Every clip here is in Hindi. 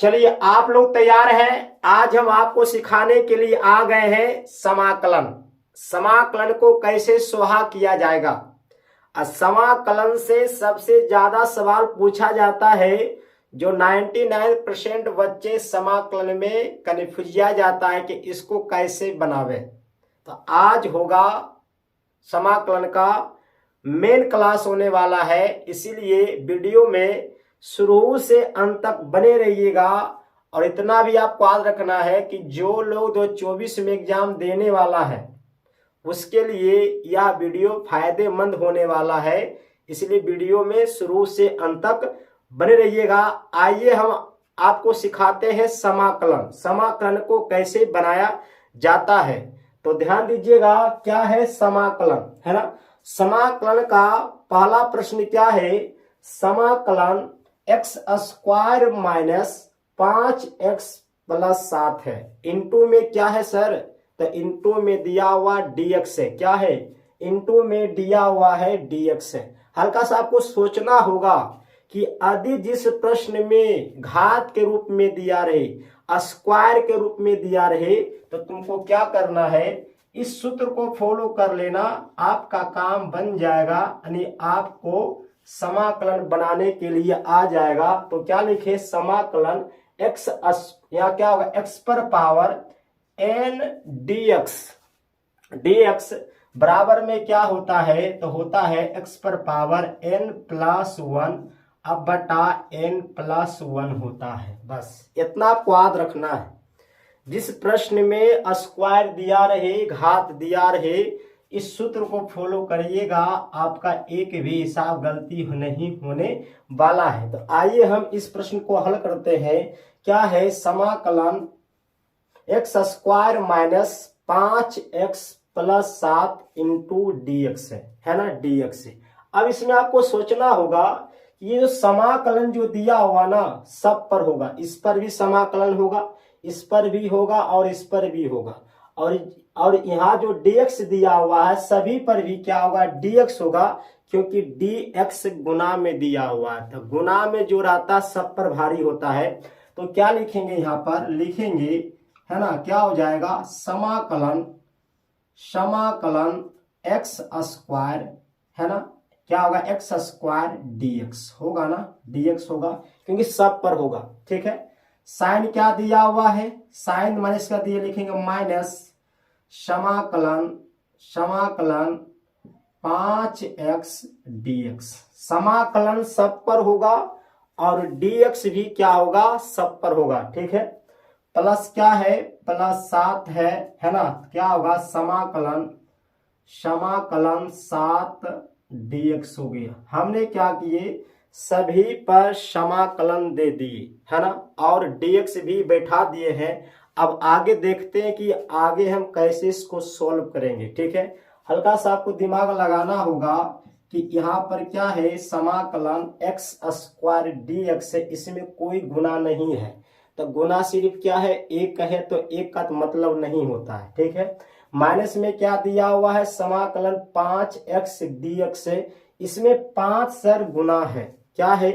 चलिए आप लोग तैयार हैं। आज हम आपको सिखाने के लिए आ गए हैं समाकलन। समाकलन को कैसे सोहा किया जाएगा। समाकलन से सबसे ज्यादा सवाल पूछा जाता है। जो 99% बच्चे समाकलन में कन्फ्यूजिया जाता है कि इसको कैसे बनावे। तो आज होगा समाकलन का मेन क्लास होने वाला है, इसीलिए वीडियो में शुरू से अंत तक बने रहिएगा। और इतना भी आपको याद रखना है कि जो लोग 2024 में एग्जाम देने वाला है उसके लिए यह वीडियो फायदेमंद होने वाला है, इसलिए वीडियो में शुरू से अंत तक बने रहिएगा। आइए हम आपको सिखाते हैं समाकलन। समाकलन को कैसे बनाया जाता है, तो ध्यान दीजिएगा क्या है समाकलन, है ना। समाकलन का पहला प्रश्न क्या है। समाकलन x square minus 5x plus 7 है। इनटू में क्या है सर, तो इनटू में दिया हुआ dx है। क्या है, इनटू में दिया हुआ है dx है। हल्का सा आपको सोचना होगा कि यदि जिस प्रश्न में घात के रूप में दिया रहे, स्क्वायर के रूप में दिया रहे, तो तुमको क्या करना है, इस सूत्र को फॉलो कर लेना, आपका काम बन जाएगा। यानी आपको समाकलन बनाने के लिए आ जाएगा। तो क्या लिखे, समाकलन x या क्या होगा, x पर पावर n dx बराबर में क्या होता है, तो होता है x पर पावर n प्लस 1 अब बटा n प्लस 1 होता है। बस इतना आपको याद रखना है। जिस प्रश्न में स्क्वायर दिया रहे, घात दिया रहे, इस सूत्र को फॉलो करिएगा, आपका एक भी हिसाब गलती नहीं होने वाला है। तो आइए हम इस प्रश्न को हल करते हैं। क्या है, समाकलन x square minus 5x plus 7 into dx है ना, dx है। अब इसमें आपको सोचना होगा, ये जो समाकलन जो दिया हुआ ना सब पर होगा, इस पर भी समाकलन होगा, इस पर भी होगा और इस पर भी होगा, और यहाँ जो dx दिया हुआ है सभी पर भी क्या होगा, dx होगा, क्योंकि dx गुना में दिया हुआ है। तो गुना में जो रहता सब पर भारी होता है। तो क्या लिखेंगे, यहाँ पर लिखेंगे, है ना, क्या हो जाएगा, समाकलन x स्क्वायर, है ना, क्या होगा, x स्क्वायर dx होगा ना, dx होगा क्योंकि सब पर होगा। ठीक है, साइन क्या दिया हुआ है, साइन माइनस का दिए, लिखेंगे माइनस समाकलन 5x dx। समाकलन सब पर होगा और dx भी क्या होगा, सब पर होगा। ठीक है, प्लस क्या है, प्लस 7 है ना, क्या होगा, समाकलन 7 dx हो गया। हमने क्या किए, सभी पर समाकलन दे दिए, है ना, और dx भी बैठा दिए हैं। अब आगे देखते हैं कि आगे हम कैसे इसको सॉल्व करेंगे। ठीक है, हल्का सा आपको दिमाग लगाना होगा कि यहाँ पर क्या है, समाकलन x स्क्वायर dx है, इसमें कोई गुना नहीं है। तो गुना सिर्फ क्या है, एक है, तो एक का मतलब नहीं होता है। ठीक है, माइनस में क्या दिया हुआ है, समाकलन 5x dx है, इसमें 5 सर गुना है। क्या है,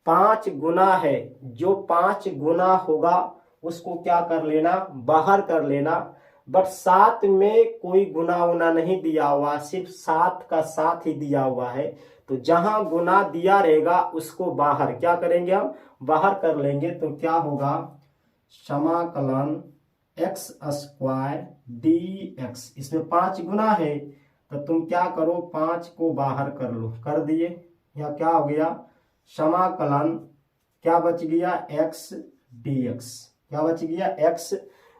5 गुना है। जो 5 गुना होगा उसको क्या कर लेना, बाहर कर लेना। बट 7 में कोई गुना उना नहीं दिया हुआ, सिर्फ 7 का 7 ही दिया हुआ है। तो जहां गुना दिया रहेगा उसको बाहर क्या करेंगे, हम बाहर कर लेंगे। तो क्या होगा, समाकलन x स्क्वायर dx, इसमें 5 गुना है, तो तुम क्या करो, 5 को बाहर कर लो, कर दिए। यहाँ क्या हो गया, समाकलन क्या बच गया, x dx, क्या बच गया, x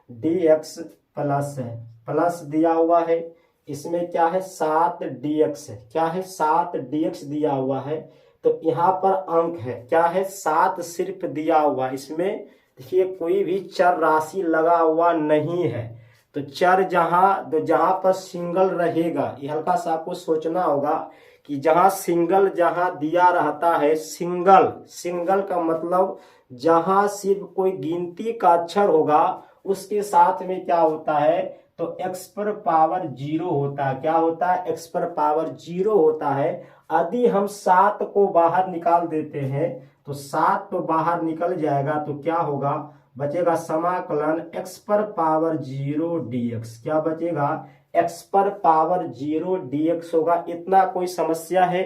dx प्लस है, प्लस दिया हुआ है, इसमें क्या है, 7 dx है, क्या है, 7 dx दिया हुआ है। तो यहाँ पर अंक है, क्या है, 7 सिर्फ दिया हुआ, इसमें देखिए कोई भी चर राशि लगा हुआ नहीं है। तो चर जहां पर सिंगल रहेगा, ये हल्का सा आपको सोचना होगा कि जहां सिंगल जहां दिया रहता है, सिंगल का मतलब जहां सिर्फ कोई गिनती का अक्षर होगा उसके साथ में क्या होता है, तो x पर पावर 0 होता है। क्या होता है, x पर पावर 0 होता है। यदि हम 7 को बाहर निकाल देते हैं तो 7 तो बाहर निकल जाएगा, तो क्या होगा, बचेगा समाकलन x पर पावर 0 dx। क्या बचेगा, x पर पावर 0 dx होगा। इतना कोई समस्या है,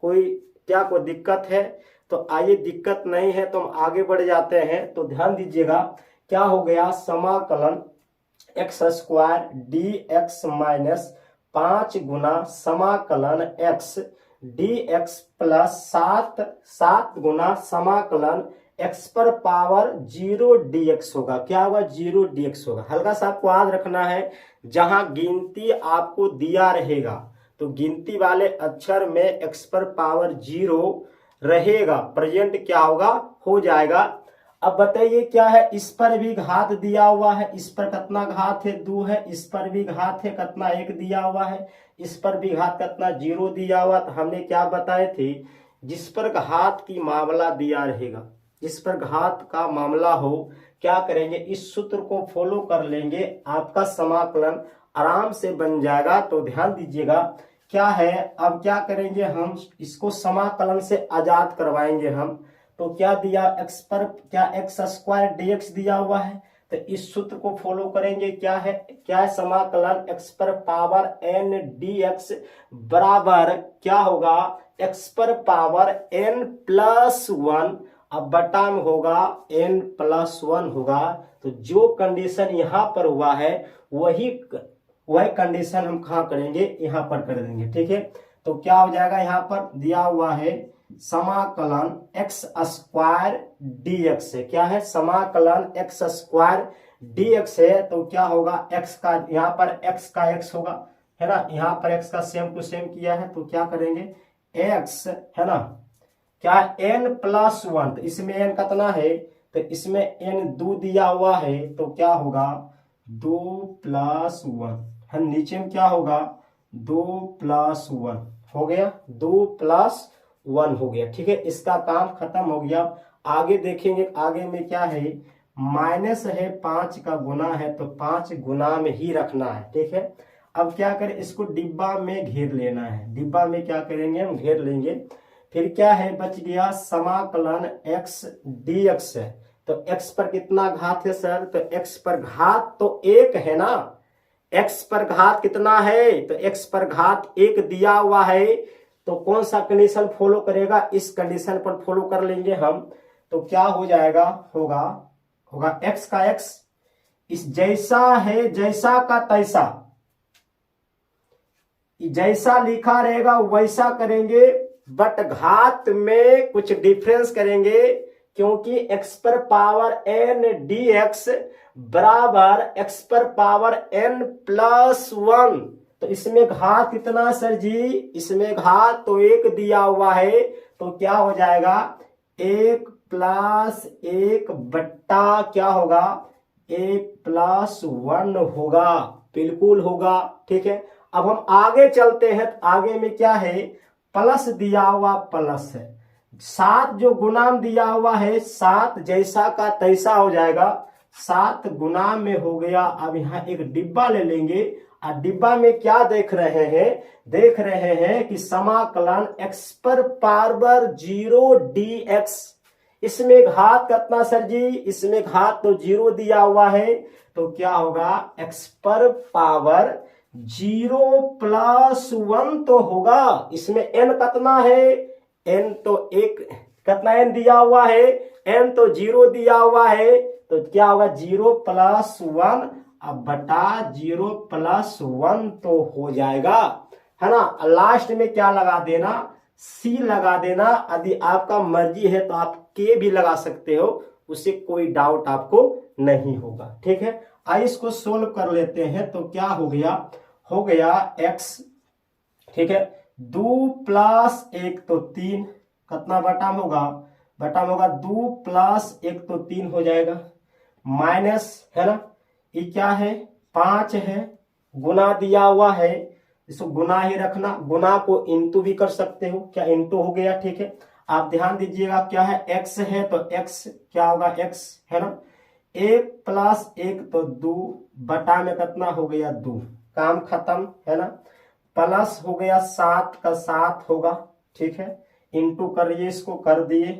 कोई क्या कोई दिक्कत है? तो आइए, दिक्कत नहीं है तो हम आगे बढ़ जाते हैं। तो ध्यान दीजिएगा, क्या हो गया, समाकलन x square D x minus 5 गुना समाकलन एक्स डी एक्स प्लस 7 गुना समाकलन एक्स पर पावर 0 dx होगा। क्या होगा, 0 dx होगा। हल्का सा आपको याद रखना है, जहां गिनती आपको दिया रहेगा तो गिनती वाले अक्षर में एक्स पर पावर 0 रहेगा, प्रेजेंट क्या होगा, हो जाएगा। अब बताइए क्या है, इस पर भी घात दिया हुआ है, इस पर कितना घात है, 2 है, इस पर भी घात है कितना, 1 दिया हुआ है, इस पर भी घात कितना, 0 दिया हुआ। तो हमने क्या बताए थे, जिस पर घात की मामला दिया रहेगा, जिस पर घात का मामला हो, क्या करेंगे, इस सूत्र को फॉलो कर लेंगे, आपका समाकलन आराम से बन जाएगा। तो ध्यान दीजिएगा, क्या है, अब क्या करेंगे, हम इसको समाकलन से आजाद करवाएंगे हम। तो क्या दिया, x पर क्या एक्स स्क्वायर dx दिया हुआ है, तो इस सूत्र को फॉलो करेंगे। क्या है समाकलन x पर पावर n dx बराबर क्या होगा, x पर पावर n प्लस 1, अब बटा में होगा n प्लस 1 होगा। तो जो कंडीशन यहाँ पर हुआ है वही कंडीशन हम कहाँ करेंगे, यहाँ पर कर देंगे। ठीक है, तो क्या हो जाएगा, यहाँ पर दिया हुआ है समाकलन एक्स स्क्वायर dx है। क्या है, समाकलन एक्स स्क्वायर dx है। तो क्या होगा, x का यहाँ पर x का x होगा, है ना, यहाँ पर x का सेम टू सेम किया है। तो क्या करेंगे, x है ना, क्या n प्लस 1, तो इसमें n कितना है, तो इसमें n 2 दिया हुआ है। तो क्या होगा, 2 प्लस 1 है, नीचे में क्या होगा, 2 प्लस 1 हो गया, 2 प्लस 1 हो गया। ठीक है, इसका काम खत्म हो गया। आगे देखेंगे, आगे में क्या है, माइनस है, 5 का गुना है, तो 5 गुना में ही रखना है। ठीक है, अब क्या करें, इसको डिब्बा में घेर लेना है, डिब्बा में क्या करेंगे, हम घेर लेंगे। फिर क्या है, बच गया समाकलन x dx है। तो x पर कितना घात है सर, तो x पर घात तो 1 है ना, x पर घात कितना है, तो x पर घात 1 दिया हुआ है। तो कौन सा कंडीशन फॉलो करेगा, इस कंडीशन पर फॉलो कर लेंगे हम। तो क्या हो जाएगा, होगा x का x, इस जैसा है जैसा का तैसा, जैसा लिखा रहेगा वैसा करेंगे, बट घात में कुछ डिफरेंस करेंगे, क्योंकि x पर पावर n dx बराबर x पर पावर n प्लस 1। तो इसमें घात कितना सर जी, इसमें घात तो 1 दिया हुआ है। तो क्या हो जाएगा, 1 प्लस 1 बट्टा क्या होगा, 1 प्लस 1 होगा, बिल्कुल होगा। ठीक है, अब हम आगे चलते हैं। आगे में क्या है, प्लस दिया हुआ प्लस है, 7 जो गुणाम दिया हुआ है, 7 जैसा का तैसा हो जाएगा, 7 गुना में हो गया। अब यहाँ एक डिब्बा ले लेंगे, और डिब्बा में क्या देख रहे हैं कि समाकलन x पर पावर 0 dx, इसमें घात कितना सर जी, इसमें घात तो 0 दिया हुआ है। तो क्या होगा, x पर पावर 0 प्लस 1 तो होगा, इसमें n कितना है, n तो 1, कितना n दिया हुआ है, n तो 0 दिया हुआ है। तो क्या होगा, 0 प्लस 1 अब बटा 0 प्लस 1 तो हो जाएगा, है ना। लास्ट में क्या लगा देना, सी लगा देना। यदि आपका मर्जी है तो आप के भी लगा सकते हो, उससे कोई डाउट आपको नहीं होगा। ठीक है, आइए इसको सोल्व कर लेते हैं। तो क्या हो गया x, ठीक है, 2 प्लस 1 तो 3, कितना बटा में होगा 2 प्लस 1 तो 3 हो जाएगा, माइनस, है ना, ये क्या है, 5 है, गुना दिया हुआ है, इसको गुना ही रखना, गुना को इंटू भी कर सकते हो, क्या इंटू हो गया। ठीक है, आप ध्यान दीजिएगा, क्या है, x है तो x क्या होगा, x है ना, 1 प्लस 1 तो 2 बटा में कितना हो गया, 2, काम खत्म, है ना। प्लस हो गया 7 का 7 होगा, ठीक है, इंटू करिए, इसको कर दिए।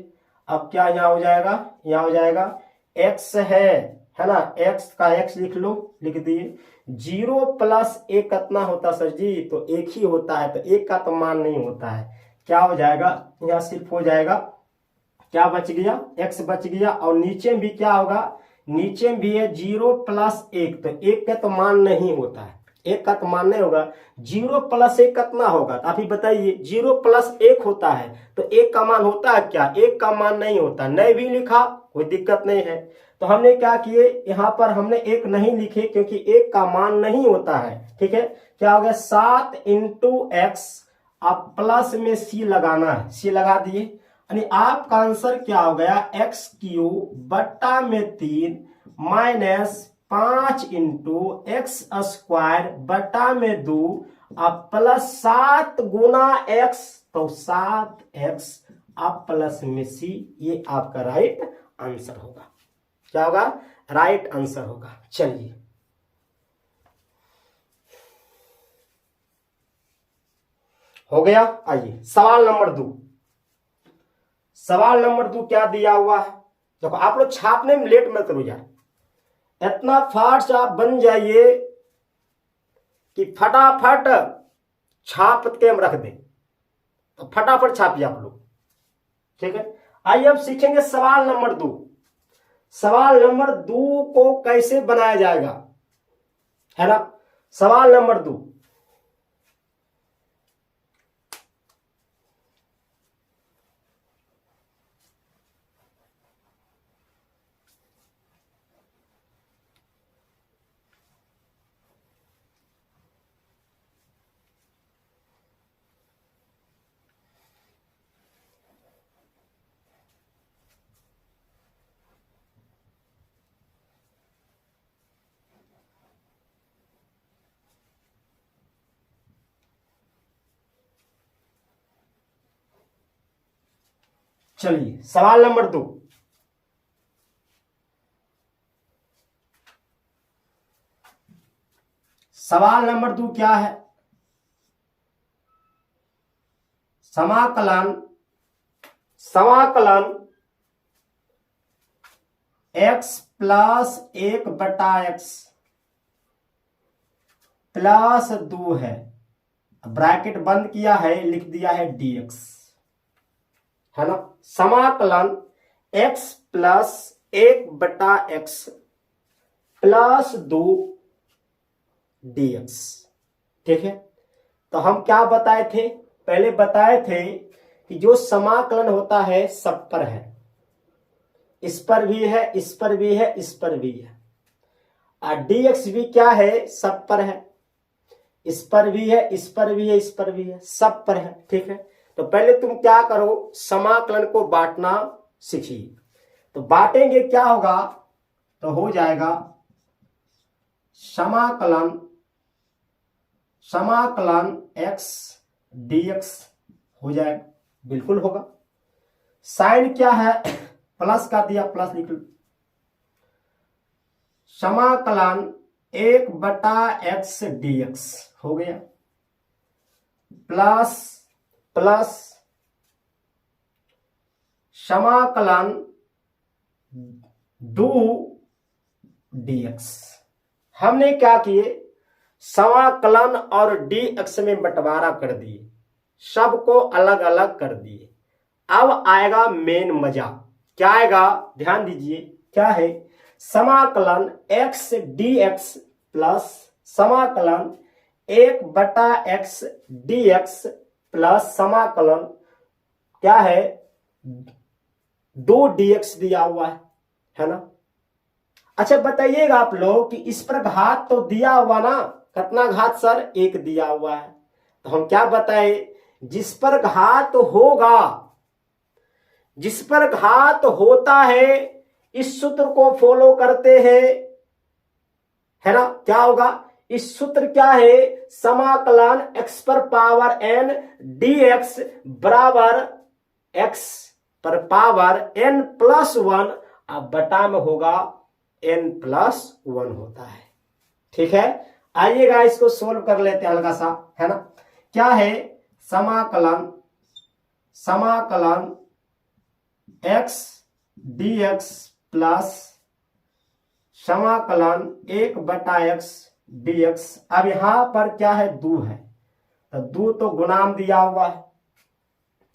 अब क्या यहाँ हो जाएगा, यहाँ हो जाएगा x है ना, x का x लिख लो, लिख दिए। 0 प्लस एक कितना होता सर जी, तो एक ही होता है, तो एक का तो मान नहीं होता है। क्या हो जाएगा, यहाँ सिर्फ हो जाएगा, क्या बच गया, x बच गया। और नीचे भी क्या होगा, नीचे भी है 0 प्लस एक, तो एक का तो मान नहीं होता है, एक का तो मान नहीं होगा। 0 प्लस एक कितना होगा, तो आप ही बताइए। 0 प्लस एक होता है, तो एक का मान होता है क्या, एक का मान नहीं होता। नहीं भी लिखा कोई दिक्कत नहीं है। तो हमने क्या किए, यहाँ पर हमने एक नहीं लिखे क्योंकि एक का मान नहीं होता है। ठीक है, क्या हो गया 7 इंटू एक्स, आप प्लस में सी लगाना है, सी लगा दिए, यानी आपका आंसर क्या हो गया, एक्स क्यूब बट्टा में 3 माइनस 5 इंटू एक्स स्क्वायर बटा में 2 अब प्लस 7 गुना एक्स, तो 7x अब प्लस में सी, ये आपका राइट आंसर होगा। क्या होगा, राइट आंसर होगा। चलिए हो गया। आइए सवाल नंबर 2। सवाल नंबर 2 क्या दिया हुआ है, देखो आप लोग छापने में लेट मत करो यार, इतना फास्ट आप बन जाइए कि फटाफट छाप के हम रख दें, तो फटाफट छापिए आप लोग। ठीक है, आइए अब सीखेंगे सवाल नंबर 2। सवाल नंबर 2 को कैसे बनाया जाएगा, है ना। सवाल नंबर 2, चलिए सवाल नंबर 2। सवाल नंबर 2 क्या है, समाकलन समाकलन x प्लस 1 बटा x प्लस 2 है, ब्रैकेट बंद किया है, लिख दिया है dx, है ना। समाकलन x प्लस 1 बटा x प्लस 2 dx। ठीक है, तो हम क्या बताए थे, पहले बताए थे कि जो समाकलन होता है सब पर है, इस पर भी है, इस पर भी है, इस पर भी है, और dx भी क्या है, सब पर है, इस पर भी है, इस पर भी है, इस पर भी है, सब पर है। ठीक है, तो पहले तुम क्या करो, समाकलन को बांटना सीखिए। तो बांटेंगे क्या होगा, तो हो जाएगा समाकलन x dx हो जाएगा, बिल्कुल होगा। साइन क्या है, प्लस का दिया, प्लस लिख लो। समाकलन 1 बटा x dx हो गया, प्लस प्लस समाकलन 2 dx। हमने क्या किए, समाकलन और dx में बंटवारा कर दिए, सबको अलग अलग कर दिए। अब आएगा मेन मजा, क्या आएगा, ध्यान दीजिए, क्या है, समाकलन x dx प्लस समाकलन 1 बटा x dx प्लस समाकलन क्या है 2 dx दिया हुआ है ना। अच्छा बताइएगा आप लोग कि इस पर घात तो दिया हुआ ना, कितना घात सर, 1 दिया हुआ है। तो हम क्या बताए, जिस पर घात होगा, जिस पर घात होता है, इस सूत्र को फॉलो करते हैं, है ना। क्या होगा, इस सूत्र क्या है, समाकलन x पर पावर n dx बराबर x पर पावर n प्लस 1, अब बटा में होगा n प्लस 1 होता है। ठीक है, आइएगा इसको सोल्व कर लेते हैं हल्का सा, है ना। क्या है, समाकलन समाकलन x dx प्लस समाकलन 1/x dx। अब यहां पर क्या है, दू है, तो दू तो गुणाम दिया हुआ है,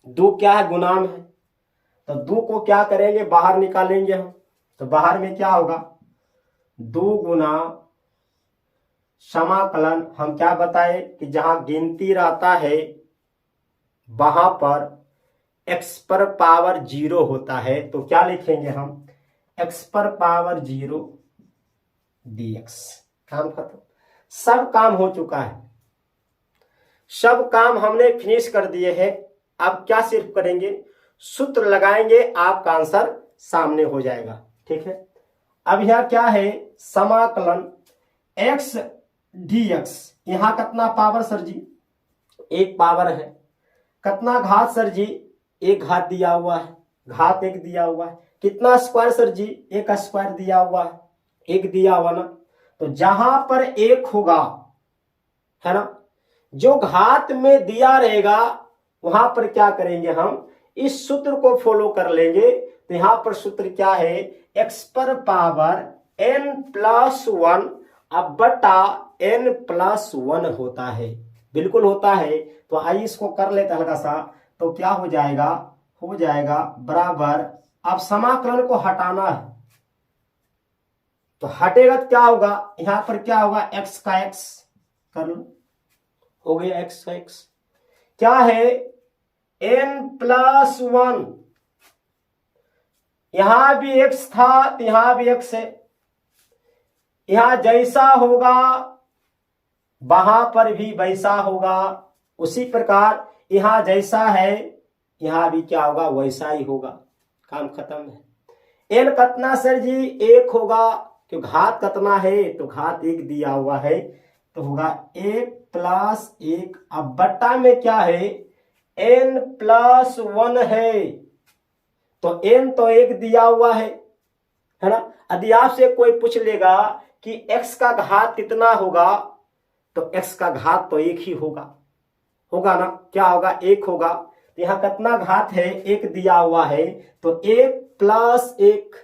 दू क्या है, गुणाम है, तो दू को क्या करेंगे, बाहर निकालेंगे हम। तो बाहर में क्या होगा, 2 गुना समाकलन, हम क्या बताए कि जहां गिनती रहता है वहां पर x पर पावर 0 होता है, तो क्या लिखेंगे हम, x पर पावर 0 dx। काम खत्म, सब काम हो चुका है, सब काम हमने फिनिश कर दिए हैं। अब क्या सिर्फ करेंगे, सूत्र लगाएंगे, आपका आंसर सामने हो जाएगा। ठीक है, अब यह क्या है, समाकलन x dx, यहां कितना पावर सर जी, 1 पावर है, कितना घात सर जी, 1 घात दिया हुआ है, घात 1 दिया हुआ है, कितना स्क्वायर सर जी, 1 स्क्वायर दिया हुआ है, 1 दिया हुआ ना। तो जहां पर 1 होगा, है ना, जो घात में दिया रहेगा वहां पर क्या करेंगे, हम इस सूत्र को फॉलो कर लेंगे। तो यहां पर सूत्र क्या है, x पर पावर n+1 अब बटा n+1 होता है, बिल्कुल होता है। तो आइए इसको कर लेते हल्का सा, तो क्या हो जाएगा, बराबर, अब समाकलन को हटाना है, तो हटेगा तो क्या होगा, यहां पर क्या होगा, x का x कर लो, हो गया x का x, क्या है, n+1, यहां भी x था तो यहां भी x है, यहां जैसा होगा वहां पर भी वैसा होगा, उसी प्रकार यहां जैसा है यहां भी क्या होगा, वैसा ही होगा। काम खत्म है। n कितना सर जी, 1 होगा, क्यों घात कितना है, तो घात 1 दिया हुआ है, तो होगा 1+1, अब बट्टा में क्या है, n+1 है, तो n तो 1 दिया हुआ है ना। यदि आपसे कोई पूछ लेगा कि x का घात कितना होगा, तो x का घात तो 1 ही होगा ना, क्या होगा, 1 होगा। तो यहां कितना घात है, 1 दिया हुआ है, तो 1+1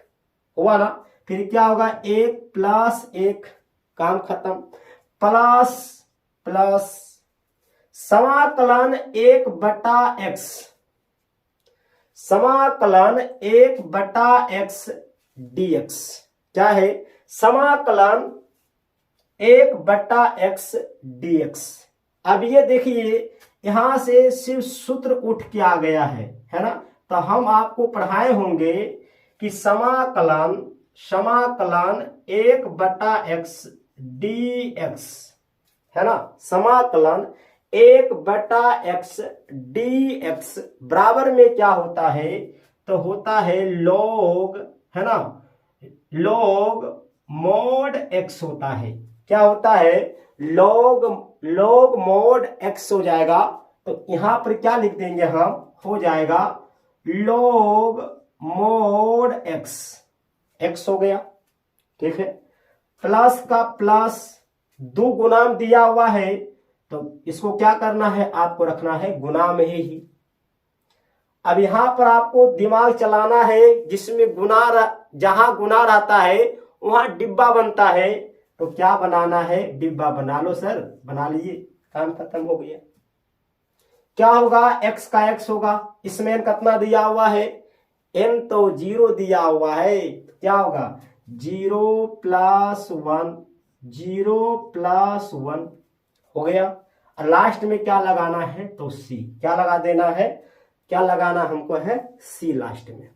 हुआ ना, फिर क्या होगा, 1+1, काम खत्म, प्लस प्लस समाकलन 1/x, समाकलन 1/x dx, क्या है, समाकलन 1/x dx। अब ये देखिए यहां से सिर्फ सूत्र उठ के आ गया है ना। तो हम आपको पढ़ाए होंगे कि समाकलन 1/x dx, है ना, समाकलन 1/x dx बराबर में क्या होता है, तो होता है log, है ना, log mod x होता है, क्या होता है, log mod x हो जाएगा। तो यहां पर क्या लिख देंगे हम, हो जाएगा log mod x हो गया। ठीक है, प्लस का प्लस, 2 गुणाम दिया हुआ है, तो इसको क्या करना है, आपको रखना है गुना में ही। अब यहां पर आपको दिमाग चलाना है, जिसमें जहां गुना रहता है वहां डिब्बा बनता है, तो क्या बनाना है, डिब्बा बना लो सर, बना लिए, काम खत्म हो गया। क्या होगा, x का x होगा, इसमें कितना दिया हुआ है, n तो 0 दिया हुआ है, क्या होगा, 0+1, 0+1 हो गया। और लास्ट में क्या लगाना है, तो c, क्या लगा देना है, क्या लगाना हमको है, c लास्ट में।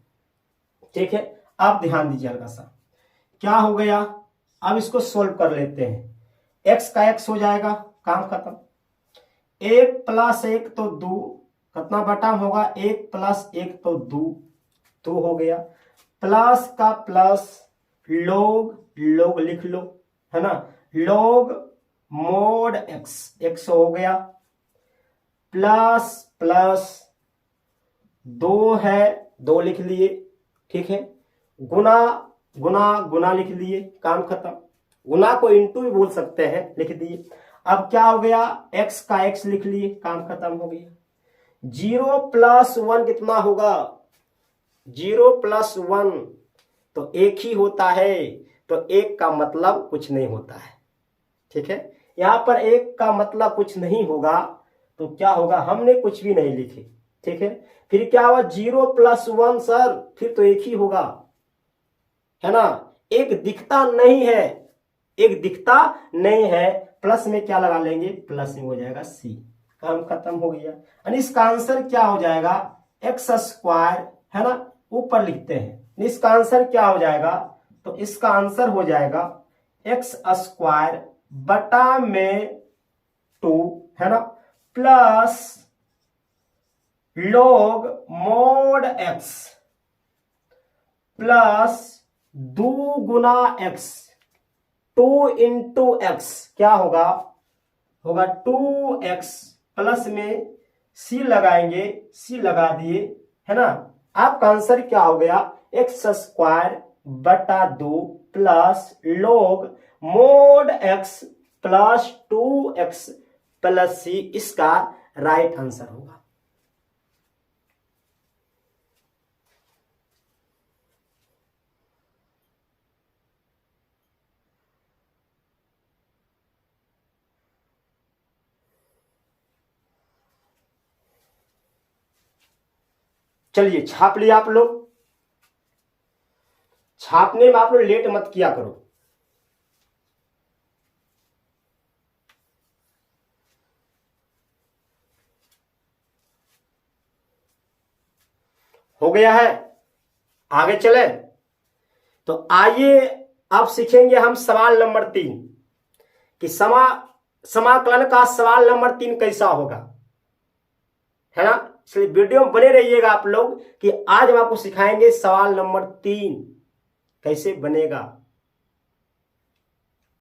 ठीक है, अब ध्यान दीजिए हल्का सा, क्या हो गया, अब इसको सोल्व कर लेते हैं। x का x हो जाएगा, काम खत्म, 1+1 तो 2, कितना बटा होगा, 1+1 तो 2 हो गया, प्लस का प्लस, log लिख लो, है ना, log mod x हो गया, प्लस प्लस 2 है, 2 लिख लिए। ठीक है, गुना गुना गुना लिख लिए, काम खत्म, गुना को इंटू भी बोल सकते हैं, लिख दिए। अब क्या हो गया, x का x लिख लिए, काम खत्म हो गया। 0+1 कितना होगा? 0+1 तो एक ही होता है, तो एक का मतलब कुछ नहीं होता है। ठीक है, यहां पर एक का मतलब कुछ नहीं होगा तो क्या होगा? हमने कुछ भी नहीं लिखे। ठीक है, फिर क्या हुआ? 0+1 सर, फिर तो एक ही होगा, है ना? एक दिखता नहीं है, एक दिखता नहीं है, प्लस में क्या लगा लेंगे? प्लस में हो जाएगा सी, काम खत्म हो गया। यानी इसका आंसर क्या हो जाएगा? x², है ना, ऊपर लिखते हैं। इसका आंसर क्या हो जाएगा? तो इसका आंसर हो जाएगा x² बटा में 2, है ना, plus log mod x plus 2 गुना x, 2 इंटू x क्या होगा? होगा 2x, प्लस में c लगाएंगे, c लगा दिए, है ना। आपका आंसर क्या हो गया? x² बटा 2 plus log mod x plus 2x plus c, इसका राइट आंसर होगा। चलिए छाप लिया आप लोग। छापने में आप लोग लेट मत किया करो। हो गया है? आगे चले तो आइए अब सीखेंगे हम सवाल नंबर 3 कि समाकलन का सवाल नंबर 3 कैसा होगा, है ना। इसलिए वीडियो में बने रहिएगा आप लोग कि आज हम आपको सिखाएंगे सवाल नंबर 3 कैसे बनेगा।